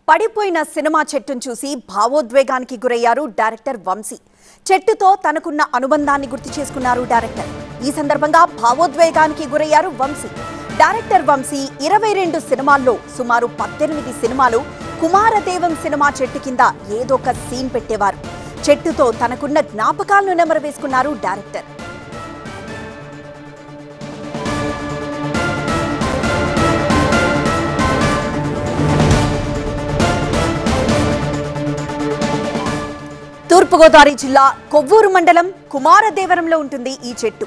పడిపోయిన సినిమా చెట్టును చూసి భావోద్వేగానికి గురయ్యారు డైరెక్టర్ వంశీ. చెట్టుతో తనకున్న అనుబంధాన్ని గుర్తు చేసుకున్నారు డైరెక్టర్. ఈ సందర్భంగా భావోద్వేగానికి గురయ్యారు వంశీ. డైరెక్టర్ వంశీ 22 సినిమాల్లో సుమారు 18 సినిమాలు కుమారదేవం సినిమా చెట్టు కింద ఏదో ఒక సీన్ పెట్టేవారు. చెట్టుతో తనకున్న జ్ఞాపకాలను నెమరవేసుకున్నారు డైరెక్టర్. తూర్పుగోదావరి జిల్లా కొవ్వూరు మండలం కుమారదేవరంలో ఉంటుంది ఈ చెట్టు.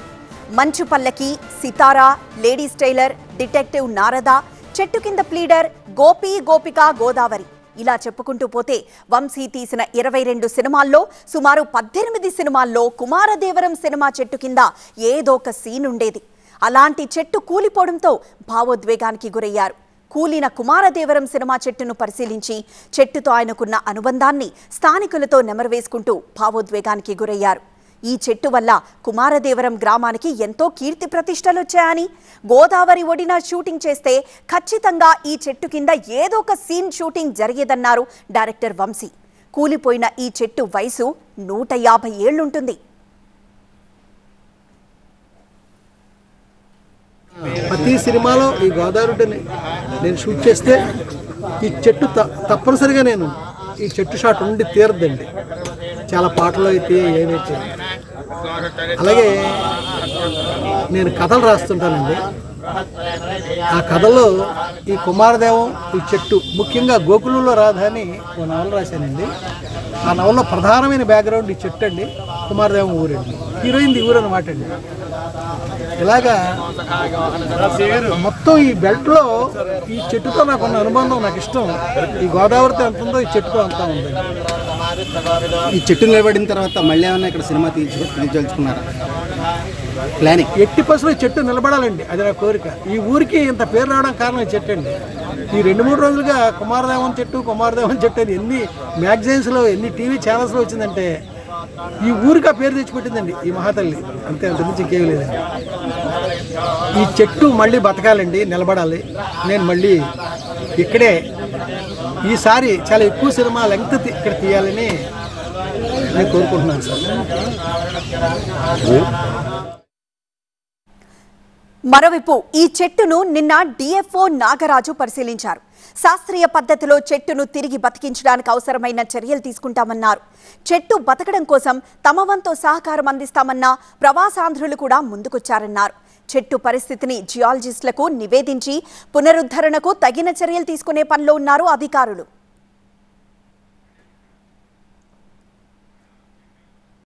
మంచు పల్లకి, సితారా, లేడీస్ టైలర్, డిటెక్టివ్ నారద, చెట్టు కింద ప్లీడర్, గోపి గోపిక గోదావరి ఇలా చెప్పుకుంటూ పోతే వంశీ తీసిన 22 సినిమాల్లో సుమారు 18 సినిమాల్లో కుమారదేవరం సినిమా చెట్టు కింద ఏదో ఒక సీన్ ఉండేది. అలాంటి చెట్టు కూలిపోవడంతో భావోద్వేగానికి గురయ్యారు. కూలిన కుమారదేవరం సినిమా చెట్టును పరిశీలించి చెట్టుతో ఆయనకున్న అనుబంధాన్ని స్థానికులతో నెమరవేసుకుంటూ భావోద్వేగానికి గురయ్యారు. ఈ చెట్టు వల్ల కుమారదేవరం గ్రామానికి ఎంతో కీర్తి ప్రతిష్టలొచ్చాయని, గోదావరి ఒడిన షూటింగ్ చేస్తే ఖచ్చితంగా ఈ చెట్టు కింద ఏదో ఒక సీన్ షూటింగ్ జరిగేదన్నారు డైరెక్టర్ వంశీ. కూలిపోయిన ఈ చెట్టు వయసు 150 ఏళ్లుంటుంది. ప్రతి సినిమాలో ఈ గోదావరిని నేను షూట్ చేస్తే ఈ చెట్టు తప్పనిసరిగా నేను ఈ చెట్టు షాట్ ఉండి తీరద్దండి. చాలా పాటలు అయితే ఏమైతే, అలాగే నేను కథలు రాస్తుంటానండి. ఆ కథలో ఈ కుమారదేవం, ఈ చెట్టు, ముఖ్యంగా గోకులంలో రాధా అని ఒక నవల రాశానండి. ఆ నవల్లో ప్రధానమైన బ్యాక్గ్రౌండ్ ఈ చెట్టు అండి. కుమారదేవం ఊరండి, హీరోయిన్ ది ఊరు అనమాట అండి. ఇలాగా మొత్తం ఈ బెల్ట్లో ఈ చెట్టుతో నాకున్న అనుబంధం, నాకు ఇష్టం. ఈ గోదావరితో ఎంత ఉందో ఈ చెట్టుతో అంతా ఉందండి. ఈ చెట్టు నిలబడిన తర్వాత మళ్ళీ ఏమన్నా ఇక్కడ సినిమా తీర్చుకున్నారా? ప్లానింగ్ 80% చెట్టు నిలబడాలండి, అది నా కోరిక. ఈ ఊరికి ఇంత పేరు రావడం కారణం ఈ చెట్టు అండి. ఈ 2-3 రోజులుగా కుమారదేవం చెట్టు అని ఎన్ని మ్యాగజైన్స్లో, ఎన్ని టీవీ ఛానల్స్లో వచ్చిందంటే ఈ ఊరికి ఆ పేరు తెచ్చిపెట్టిందండి ఈ మహాతల్లి. అంతే, అంత నుంచి ఇంకేమీ లేదండి. ఈ చెట్టు మళ్ళీ బతకాలండి, నిలబడాలి. నేను మళ్ళీ ఇక్కడే ఈసారి చాలా ఎక్కువ సినిమా లెంగ్త్ ఇక్కడ తీయాలని నేను కోరుకుంటున్నాను సార్. మరోవైపు ఈ చెట్టును నిన్న డిఎఫ్ఓ నాగరాజు పరిశీలించారు. శాస్త్రీయ పద్ధతిలో చెట్టును తిరిగి బతికించడానికి అవసరమైన చర్యలు తీసుకుంటామన్నారు. చెట్టు బతకడం కోసం తమ వంతు సహకారం అందిస్తామన్న ప్రవాసాంధ్రులు కూడా ముందుకొచ్చారన్నారు. చెట్టు పరిస్థితిని జియాలజిస్టులకు నివేదించి పునరుద్ధరణకు తగిన చర్యలు తీసుకునే పనిలో ఉన్నారు అధికారులు.